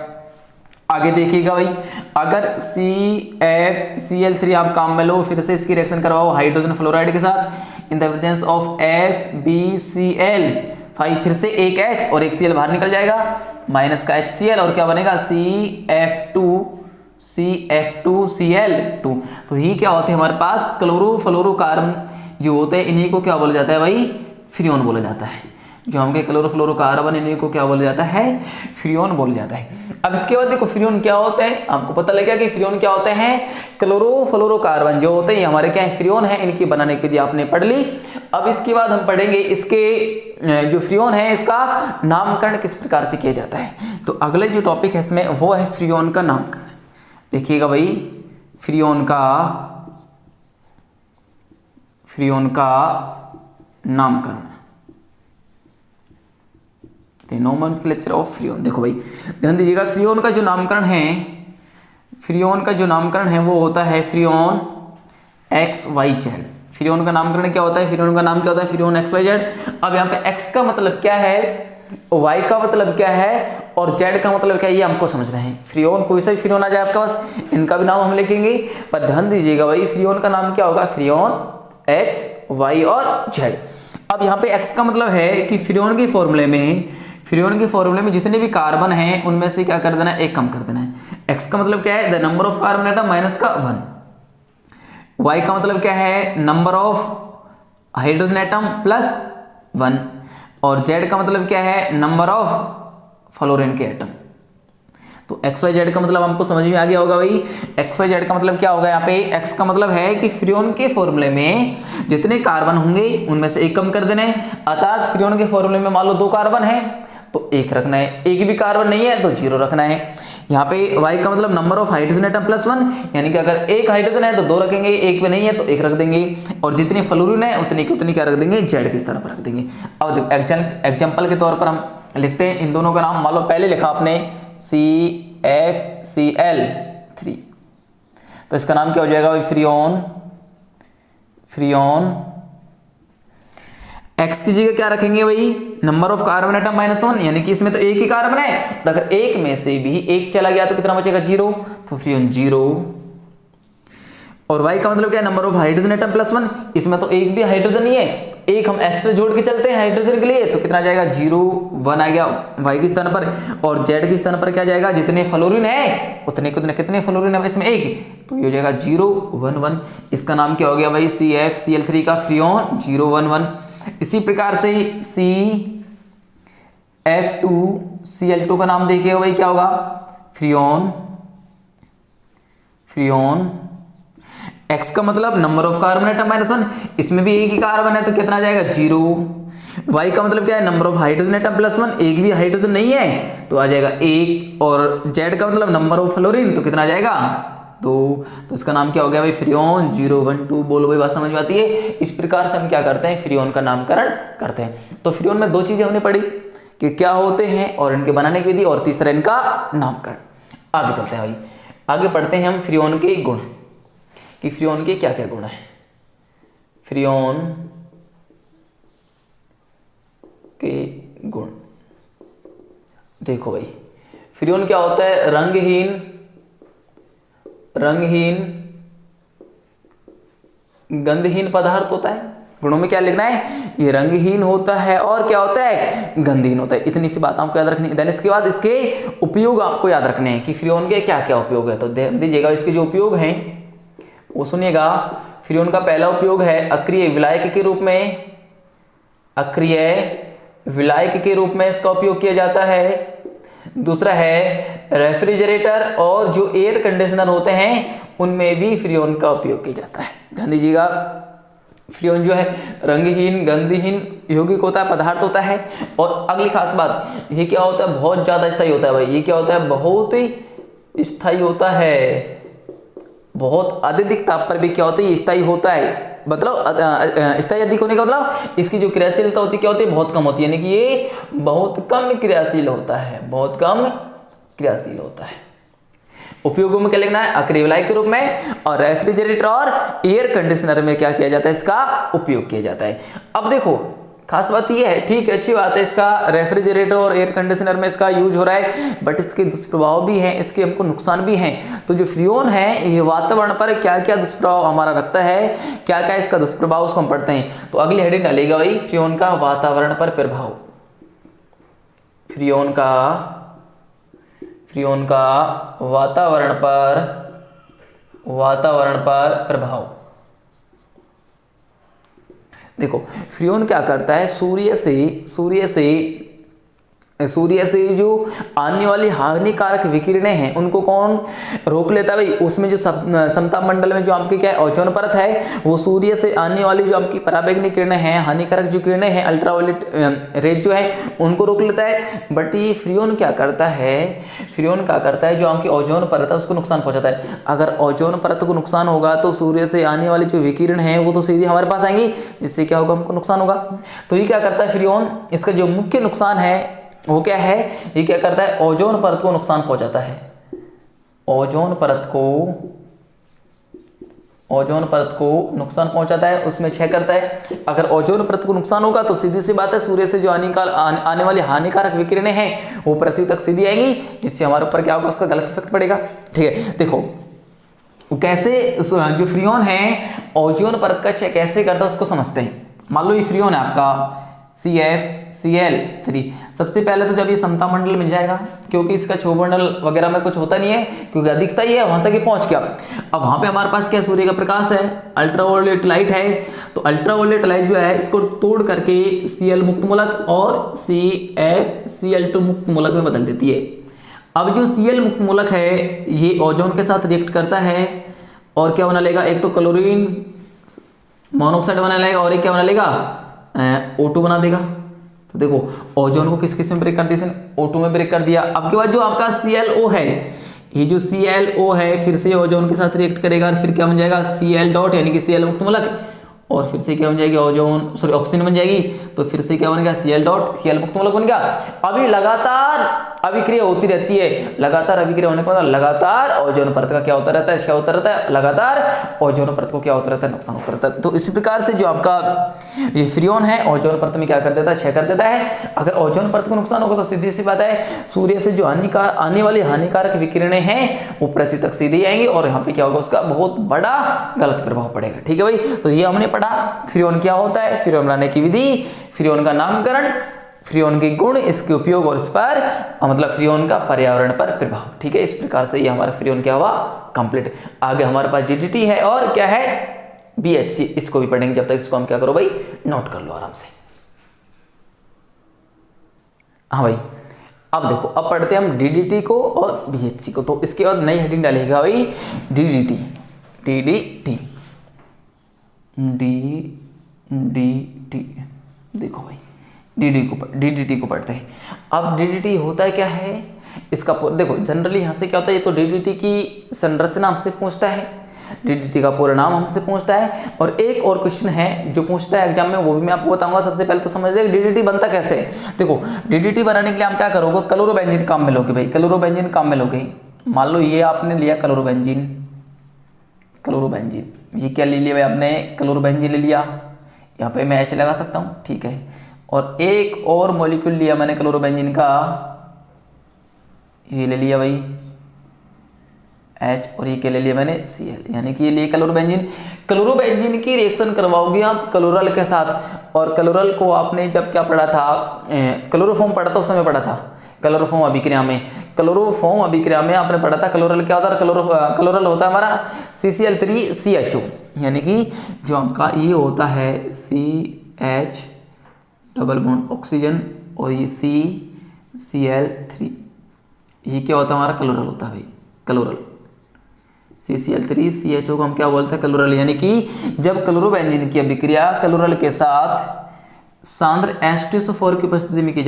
आगे देखिएगा भाई, अगर CFCl3 आप काम में लो, फिर से इसकी रिएक्शन करवाओ हाइड्रोजन फ्लोराइड के साथ in the presence of SbCl5, फिर से एक H और एक Cl बाहर निकल जाएगा, माइनस का HCl और क्या बनेगा CF2Cl2। तो ये क्या होते हैं हमारे पास क्लोरोफ्लोरोकार्बन जो होते हैं, इन्हीं को क्या बोला जाता है भाई, फ्रियोन बोला जाता है। जो हमके क्लोरोफ्लोरोकार्बन इन्हीं को क्या बोला जाता है, फ्रियोन बोला जाता है। अब इसके बाद देखो फ्रियोन क्या होते हैं, आपको पता लग गया कि फ्रियोन क्या होते हैं। क्लोरोफ्लोरोकार्बन जो होते हैं ये हमारे क्या है, फ्रियोन है, इनकी बनाने के लिए आपने पढ़ ली। अब इसके बाद हम पढ़ेंगे इसके जो फ्रियोन है इसका नामकरण किस प्रकार से किया जाता है। तो अगले जो टॉपिक है इसमें वो है फ्रियोन का नामकरण। देखिएगा भाई, फ्रियोन का नामकरण, नोमेनक्लेचर ऑफ फ्रियोन। देखो भाई ध्यान दीजिएगा, फ्रियोन का जो नामकरण है वो होता है फ्रियोन XYZ। फ्रियोन का नामकरण क्या होता है, फ्रियोन का नाम क्या होता है, फ्रियोन XYZ। अब यहाँ पे X का मतलब क्या है, Y का मतलब क्या है और Z का मतलब क्या है, ये हमको समझना है। फ्रियोन कोई सा भी फ्रियोन आ जाए आपके पास, इनका भी नाम हम लिखेंगे, पर ध्यान दीजिएगा भाई फ्रियोन का नाम क्या होगा, फ्रियोन X, Y और Z। अब यहाँ पे X का मतलब है कि फ्रियोन के फॉर्मूले में जितने भी कार्बन हैं उनमें से क्या कर देना है, एक कम कर देना है। X का मतलब क्या है, the number of carbon atom minus का 1। Y का मतलब क्या है, number of hydrogen atom plus 1। और Z का मतलब क्या है, नंबर ऑफ फ्लोरीन के एटम। तो XYZ का मतलब हमको समझ में आ गया होगा भाई। XYZ का मतलब क्या होगा, यहाँ पे X का मतलब है कि फ्रियोन के फॉर्मूले में जितने कार्बन होंगे उनमें से एक कम कर देना है। अर्थात फ्रियोन के फॉर्मूले में मान लो 2 कार्बन है तो 1 रखना है, एक भी कार्बन नहीं है तो 0 रखना है। यहाँ पे Y का मतलब number of hydrogen atom plus 1, यानी कि अगर एक हाइड्रोजन है तो 2 रखेंगे, एक भी नहीं है तो 1 रख देंगे, और जितनी फ्लोरीन है उतनी की उतनी क्या रख देंगे, Z की तरफ रख देंगे। अब देखो एग्जाम्पल के तौर पर हम लिखते हैं इन दोनों का नाम। मान लो पहले लिखा आपने CFCl3, तो इसका नाम क्या हो जाएगा भाई, फ्रियोन। X की जगह क्या रखेंगे भाई, नंबर ऑफ कार्बन एटम -1, यानी कि इसमें तो एक ही कार्बन है, तो अगर एक में से भी एक चला गया तो कितना बचेगा, 0, तो फ्रियोन 0। और Y का मतलब क्या है, नंबर ऑफ हाइड्रोजन एटम +1, इसमें तो एक भी हाइड्रोजन नहीं है, एक हम एक्स्ट्रा जोड़ के चलते हैं हाइड्रोजन के लिए, तो कितना जाएगा, 0, 1 आ गया Y के स्थान पर। और Z के स्थान पर क्या जाएगा, जितने फ्लोरीन है उतने कितने फ्लोरीन है इसमें, एक, तो ये हो जाएगा 0, 1, 1। इसका नाम क्या हो गया भाई, CFCl3 का फ्रियोन 0, 1, 1। इसी प्रकार से CF2Cl2 का नाम देखिए भाई क्या होगा, फ्रियोन। X का मतलब नंबर ऑफ कार्बन एटम -1, इसमें भी एक ही कार्बन है तो कितना जाएगा, 0। Y का मतलब क्या है, नंबर ऑफ हाइड्रोजन एटम +1, एक भी हाइड्रोजन नहीं है तो आ जाएगा 1। और Z का मतलब नंबर ऑफ फ्लोरीन, तो कितना जाएगा, 2। तो इसका नाम क्या हो गया भाई, फ्रियोन 0, 1, 2। बोलो भाई, बात समझ में आती है। इस प्रकार से हम क्या करते हैं, फ्रियोन का नामकरण करते हैं। तो फ्रियोन में 2 चीजें हमने पढ़ी कि क्या होते हैं और इनके बनाने की विधि, और तीसरा इनका नामकरण। आगे चलते हैं भाई, आगे पढ़ते हैं हम फ्रियोन के गुण, कि फ्रियोन के क्या क्या गुण है। फ्रियोन के गुण देखो भाई, फ्रियोन क्या होता है, रंगहीन गंधहीन पदार्थ होता है। गुणों में क्या लिखना है, ये रंगहीन होता है और क्या होता है, गंधहीन होता है। इतनी सी बात आपको याद रखनी है। देन इसके बाद इसके उपयोग आपको याद रखने हैं कि फ्रियोन के क्या क्या उपयोग है। तो ध्यान दीजिएगा, इसके जो उपयोग हैं वो सुनिएगा। फ्रियोन का पहला उपयोग है अक्रिय विलायक के रूप में, इसका उपयोग किया जाता है। दूसरा है रेफ्रिजरेटर और जो एयर कंडीशनर होते हैं उनमें भी फ्रियोन का उपयोग किया जाता है। ध्यान दीजिएगा, फ्रियोन जो है रंगहीन गंधहीन यौगिक होता है, पदार्थ होता है। और अगली खास बात, ये क्या होता है, बहुत ज़्यादा स्थायी होता है भाई। ये क्या होता है, बहुत ही स्थायी होता है, बहुत अत्यधिक ताप पर भी क्या होता है, ये स्थायी होता है। मतलब स्थायी अधिक होने का मतलब इसकी जो क्रियाशीलता होती है क्या होती है, बहुत कम होती है, यानी कि ये बहुत कम क्रियाशील होता है, बहुत कम क्रियाशील होता है। उपयोगों में क्या लिखना है, अक्रिय विलायक के रूप में, और रेफ्रिजरेटर और एयर कंडीशनर में क्या किया जाता है, इसका उपयोग किया जाता है। अब देखो खास बात ये है, ठीक है अच्छी बात है, इसका रेफ्रिजरेटर और एयर कंडीशनर में इसका यूज हो रहा है, बट इसके दुष्प्रभाव भी हैं, इसके हमको नुकसान भी हैं। तो जो फ्रीऑन है ये वातावरण पर क्या क्या दुष्प्रभाव हमारा रखता है, क्या क्या इसका दुष्प्रभाव, उसको हम पढ़ते हैं। तो अगली हेडिंग डालेगा भाई फ्रीऑन का वातावरण पर प्रभाव, फ्रीऑन का वातावरण पर प्रभाव। देखो फ्रीऑन क्या करता है, सूर्य से जो आने वाली हानिकारक विकिरणें हैं उनको कौन रोक लेता है भाई, उसमें जो समताप मंडल में जो आपकी क्या है ओजोन परत है, वो सूर्य से आने वाली जो आपकी पराबैंगनी किरणें हैं, हानिकारक जो किरणें हैं, अल्ट्रावायलेट रेज जो है उनको रोक लेता है। बट ये फ्रीऑन क्या करता है, जो आपकी ओजोन परत है उसको नुकसान पहुंचाता है। अगर ओजोन परत को नुकसान होगा तो सूर्य से आने वाली जो विकिरण है वो तो सीधे हमारे पास आएंगी, जिससे क्या होगा, हमको नुकसान होगा। तो ये क्या करता है फ्रीऑन, इसका जो मुख्य नुकसान है वो क्या है, ये क्या करता है, ओजोन परत को नुकसान पहुंचाता है, ओजोन परत को नुकसान पहुंचाता है, उसमें क्षय करता है। अगर ओजोन परत को नुकसान होगा तो सीधी सी बात है सूर्य से जो आने वाली हानिकारक विकिरणें हैं वो पृथ्वी तक सीधी आएंगी, जिससे हमारे ऊपर क्या होगा, उसका गलत इफेक्ट पड़ेगा। ठीक है, देखो कैसे जो फ्रीऑन है ओजोन परत का क्षय कैसे करता है उसको समझते हैं। मान लो ये फ्रीऑन है आपका CFCl3। सबसे पहले तो जब ये समताप मंडल मिल जाएगा, क्योंकि इसका क्षोभमंडल वगैरह में कुछ होता नहीं है, क्योंकि अधिकता ही है, वहां तक ये पहुंच गया। अब वहां पे हमारे पास क्या, सूर्य का प्रकाश है, अल्ट्रावायलेट लाइट है, तो अल्ट्रावायलेट लाइट जो है इसको तोड़ करके Cl मुक्त मूलक और CFCl2 मुक्त मूलक में बदल देती है। अब जो Cl मुक्त मूलक है ये ओजोन के साथ रिएक्ट करता है और क्या बना लेगा, एक तो क्लोरीन मोनोऑक्साइड बना लेगा और एक क्या बना लेगा, O2 बना देगा। तो देखो ओजोन को किस में ब्रेक कर दिया, O2 में ब्रेक कर दिया। अब के बाद जो आपका ClO है, ये जो ClO है फिर से ओजोन के साथ रिएक्ट करेगा और फिर क्या बन जाएगा Cl डॉट, यानी कि Cl मुक्त मूलक, और फिर से क्या बन जाएगी ऑक्सीजन बन जाएगी, तो फिर से क्या बनेगा Cl डॉट, Cl मुक्त मूलक बन गया। अभी लगातार अभिक्रिया होती रहती है, लगातार अभिक्रिया होने के बाद लगातार ओजोन परत का क्या होता रहता है, क्षय होता रहता है, लगातार ओजोन परत को क्या होता रहता है, नुकसान होता रहता है। तो इसी प्रकार से जो आपका ये फ्रीऑन है ओजोन परत में क्या कर देता है, क्षय कर देता है। अगर ओजोन परत को नुकसान होगा तो सीधी सी बात है सूर्य से जो आने वाली हानिकारक विकिरणें हैं वो पृथ्वी तक सीधे आएंगी और यहाँ पे क्या होगा, उसका बहुत बड़ा गलत प्रभाव पड़ेगा। ठीक है भाई, तो ये हमने पढ़ा फ्रीऑन क्या होता है, फ्रीऑन बनाने की विधि, फ्रीऑन का नामकरण, फ्रीऑन के गुण, इसके उपयोग और इस पर मतलब फ्रीऑन का पर्यावरण पर प्रभाव। ठीक है, इस प्रकार से ये हमारा फ्रीऑन क्या हुआ, कंप्लीट। आगे हमारे पास DDT है और क्या है, BHC, इसको भी पढ़ेंगे। जब तक इसको हम क्या करो भाई, नोट कर लो आराम से। हाँ भाई, अब देखो अब पढ़ते हैं हम DDT को और BHC को। तो इसके बाद नई हेडिंग डालेगा भाई DDT। देखो भाई DDT को पढ़ते हैं। अब DDT होता क्या है, इसका देखो जनरली यहाँ से क्या होता है, ये तो DDT की संरचना हमसे पूछता है, DDT का पूरा नाम हमसे पूछता है, और एक और क्वेश्चन है जो पूछता है एग्जाम में, वो भी मैं आपको बताऊंगा। सबसे पहले तो समझ लें DDT बनता कैसे। देखो DDT बनाने के लिए हम क्या करोगे, क्लोरोबेंजीन काम में लोगे भाई, क्लोरोबेंजीन काम में लोगे। मान लो ये आपने लिया क्लोरोबेंजीन, ये क्या ले लिया भाई आपने, क्लोरोबेंजीन ले लिया, यहाँ पे मैं H लगा सकता हूँ, ठीक है। और एक और मॉलिक्यूल लिया मैंने क्लोरोबेंजीन का, ये ले लिया भाई H, और ये क्या ले लिया मैंने Cl, यानी कि ये लिए क्लोरोबेंजीन की रिएक्शन करवाओगे आप क्लोरल के साथ। और क्लोरल को आपने जब क्या पढ़ा था, क्लोरोफॉर्म पढ़ा था, उस समय पढ़ा था क्लोरोफॉर्म अभिक्रिया में, आपने पढ़ा था क्लोरल क्या होता है, क्लोरल होता है हमारा CCl3CHO, यानी कि जो आपका ये होता है CH डबल बॉन्ड ऑक्सीजन और ये CCl3, ये क्या होता है हमारा क्लोरल होता है भाई, क्लोरल CCl3CHO को हम क्या बोलते हैं, क्लोरल। यानी कि जब क्लोरोबेंजीन की अभिक्रिया क्लोरल के साथ सांद्र H2SO4 की उपस्थिति में की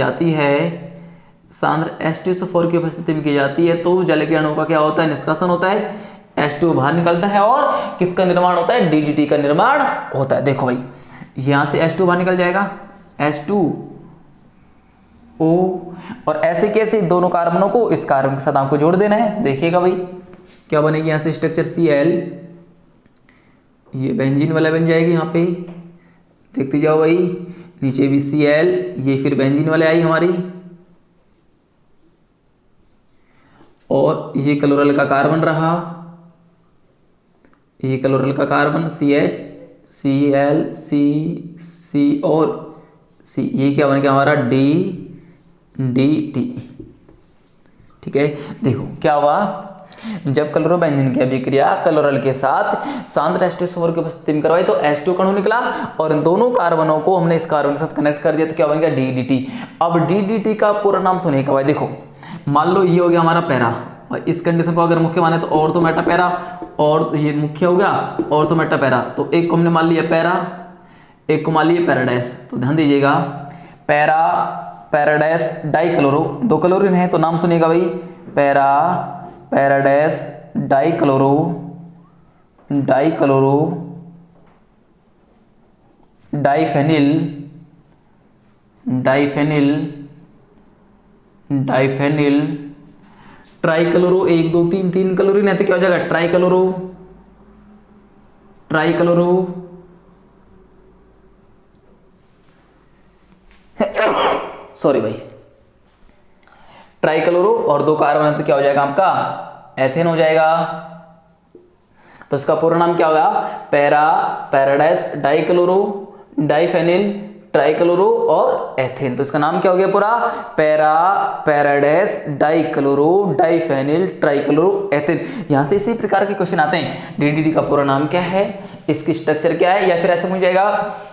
जाती है, तो जल के अणु का क्या होता है, निष्कासन होता है H2O बाहर निकलता है और किसका निर्माण होता है, DDT का निर्माण होता है। देखो भाई यहाँ से H2O बाहर निकल जाएगा, H2O, और ऐसे कैसे दोनों कार्बनों को इस कार्बन के साथ आपको जोड़ देना है। देखिएगा भाई क्या बनेगी यहाँ से स्ट्रक्चर Cl, ये बेंजीन वाला बन जाएगी यहाँ पे, देखते जाओ भाई, नीचे भी Cl, ये फिर बेंजीन वाले आई हमारी, और ये क्लोरल का कार्बन रहा, ये क्लोरल का कार्बन CH, Cl, C और C, ये क्या बन गया हमारा DDT। ठीक है, देखो क्या हुआ, जब क्लोरोबेंजीन की अभिक्रिया क्लोरल के साथ शांत H2SO4 की उपस्थिति में करवाई तो H2 कण निकला और इन दोनों कार्बनों को हमने इस कार्बन के साथ कनेक्ट कर दिया तो क्या बन गया DDT। अब DDT का पूरा नाम सुनिए का भाई, देखो मान लो ये हो गया हमारा पैरा, और इस कंडीशन को अगर मुख्य माने तो ऑर्थो मेटा पैरा, और तो ये मुख्य हो गया ऑर्थो मेटा पैरा, तो एक को हमने मान लिया पैरा, एक को मान लिया पैराडाइस। तो ध्यान दीजिएगा पैरा पैराडाइस डाइक्लोरो, दो क्लोरीन है तो नाम सुनिएगा भाई, para paradise dichloro, dichloro diphenyl, diphenyl, diphenyl trichloro, 1 2 3 3 chlorine है तो क्या हो जाएगा ट्राइक्लोरो, ट्राइक्लोरो सॉरी भाई, ट्राइक्लोरो, और 2 कार्बन है तो क्या हो जाएगा आपका एथेन हो जाएगा। तो इसका पूरा नाम क्या होगा, para paradise dichloro diphenyl trichloro और एथेन। तो इसका नाम क्या हो गया पूरा, para paradise dichloro diphenyl trichloro ethane. यहाँ से इसी प्रकार के क्वेश्चन आते हैं, DDT का पूरा नाम क्या है, इसकी स्ट्रक्चर क्या है, या फिर ऐसा पूछ जाएगा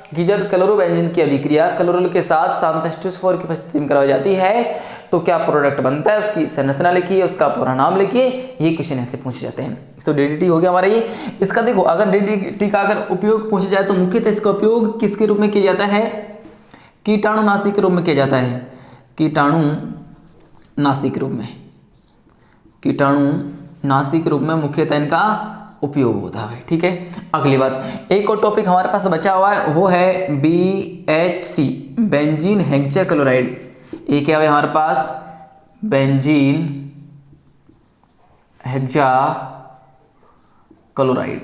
कि जब क्लोरोबेंजीन की अभिक्रिया क्लोरल के साथ शांत H2SO4 की उपस्थिति में करवाई जाती है तो क्या प्रोडक्ट बनता है, उसकी संरचना लिखिए, उसका पूरा नाम लिखिए, ये क्वेश्चन ऐसे पूछे जाते हैं। तो DDT हो गया हमारा ये। इसका देखो अगर DDT का अगर उपयोग पूछा जाए तो मुख्यतः इसका उपयोग किसके रूप में किया जाता है, कीटाणुनाशी के रूप में किया जाता है, कीटाणुनाशी के रूप में, कीटाणुनाशी के रूप में मुख्यतः इनका उपयोग होता है। ठीक है, अगली बात, एक और टॉपिक हमारे पास बचा हुआ है वो है BHC, बेंजीन हेक्साक्लोराइड। ये क्या है हमारे पास, बेंजीन हेक्साक्लोराइड,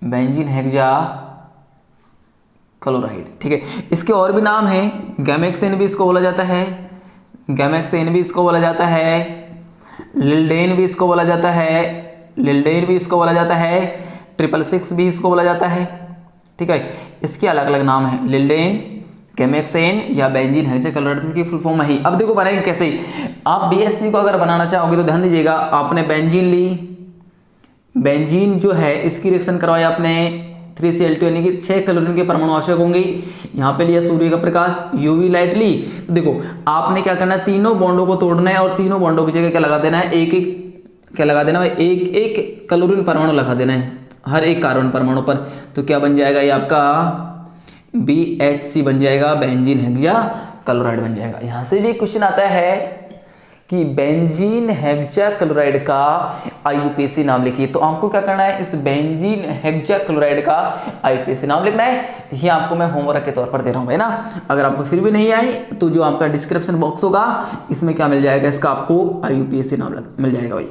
बेंजीन हेक्साक्लोराइड। ठीक है, इसके और भी नाम है, गैमेक्सेन भी इसको बोला जाता है, गैमेक्सेन भी इसको बोला जाता है, लिल्डेन भी इसको बोला जाता है, लिल्डेन भी इसको बोला जाता है, 666 भी इसको बोला जाता है। ठीक है, इसके अलग अलग नाम है, लिल्डेन, गैमेक्सेन या बेंजीन हेक्साक्लोराइड की फुल फॉर्म है ही। अब देखो बनाएंगे कैसे, आप BHC को अगर बनाना चाहोगे तो ध्यान दीजिएगा, आपने बेंजीन ली, बेंजीन जो है इसकी रिएक्शन करवाया आपने 3Cl2 यानी कि 6 क्लोरीन के परमाणु आवश्यक होंगे। यहाँ पे लिया सूर्य का प्रकाश, UV लाइट ली। तो देखो आपने क्या करना है, तीनों बॉन्डों को तोड़ना है और तीनों बॉन्डों की जगह क्या लगा देना है, एक एक क्या लगा देना है, एक एक क्लोरीन परमाणु लगा देना है हर एक कार्बन परमाणु पर। तो क्या बन जाएगा ये आपका BHC बन जाएगा, बेंजीन हेक्साक्लोराइड बन जाएगा। यहाँ से ये क्वेश्चन आता है कि बेंजीन हेक्साक्लोराइड का IUPAC नाम लिखिए। तो आपको क्या करना है, इस बेंजीन हेक्साक्लोराइड का IUPAC नाम लिखना है। ये आपको मैं होमवर्क के तौर पर दे रहा हूँ, है ना। अगर आपको फिर भी नहीं आए तो जो आपका डिस्क्रिप्शन बॉक्स होगा इसमें क्या मिल जाएगा, इसका आपको IUPAC नाम मिल जाएगा भाई।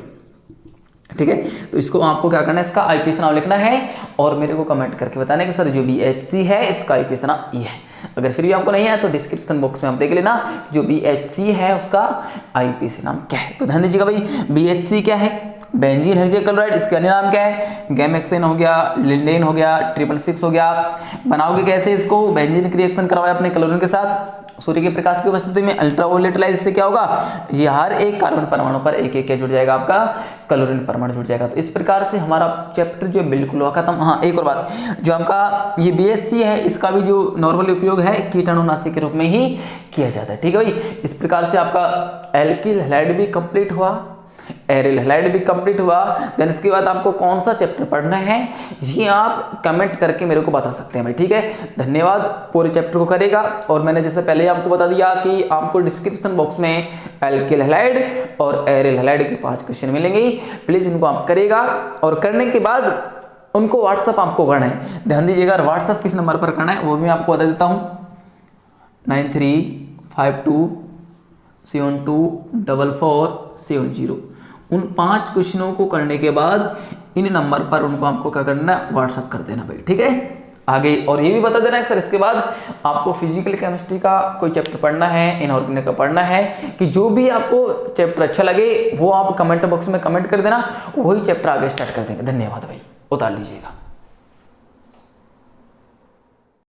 ठीक है, तो इसको आपको क्या करना है, इसका IUPAC नाम लिखना है और मेरे को कमेंट करके बताना है कि सर जो BHC है इसका IUPAC नाम ये है। अगर फिर भी आपको नहीं आया तो डिस्क्रिप्शन बॉक्स में आप देख लेना जो BHC है उसका IUPAC नाम क्या है। तो ध्यान दीजिएगा भाई, BHC क्या है, बेंजीन हेक्साक्लोराइड, इसका अन्य नाम क्या है, गैमेक्सेन हो गया, लिल्डेन हो गया, 666 हो गया। बनाओगे कैसे इसको, बेंजीन की रिएक्शन करवाया अपने क्लोरीन के साथ सूर्य के प्रकाश की उपस्थिति में, अल्ट्रावायलेट लाइट से क्या होगा, ये हर एक कार्बन परमाणु पर एक एक क्या जुड़ जाएगा, आपका क्लोरीन परमाणु जुड़ जाएगा। तो इस प्रकार से हमारा चैप्टर जो है बिल्कुल हुआ खत्म। हाँ, एक और बात, जो आपका ये BHC है इसका भी जो नॉर्मल उपयोग है कीटाणुनाशी के रूप में ही किया जाता है। ठीक है भाई, इस प्रकार से आपका एल्किल हैलाइड भी कंप्लीट हुआ। एरियल हैलाइड भी कंप्लीट हुआ। देन इसके बाद आपको कौन सा चैप्टर पढ़ना है ये आप कमेंट करके मेरे को बता सकते हैं भाई, ठीक है। धन्यवाद। पूरे चैप्टर को करेगा और मैंने जैसे पहले ही आपको बता दिया कि आपको डिस्क्रिप्शन बॉक्स में एल्किल हैलाइड और एरियल हैलाइड के 5 क्वेश्चन मिलेंगे, प्लीज उनको आप करेगा और करने के बाद उनको व्हाट्सअप आपको करना है। ध्यान दीजिएगा व्हाट्सअप किस नंबर पर करना है वो भी मैं आपको बता देता हूँ, 9352724470। उन 5 क्वेश्चनों को करने के बाद इन नंबर पर उनको आपको क्या करना है, व्हाट्सअप कर देना भाई, ठीक है। आगे और ये भी बता देना है सर इसके बाद आपको फिजिकल केमिस्ट्री का कोई चैप्टर पढ़ना है, इनऑर्गेनिक का पढ़ना है, कि जो भी आपको चैप्टर अच्छा लगे वो आप कमेंट बॉक्स में कमेंट कर देना, वही चैप्टर आगे स्टार्ट कर देंगे। धन्यवाद भाई, उतार लीजिएगा।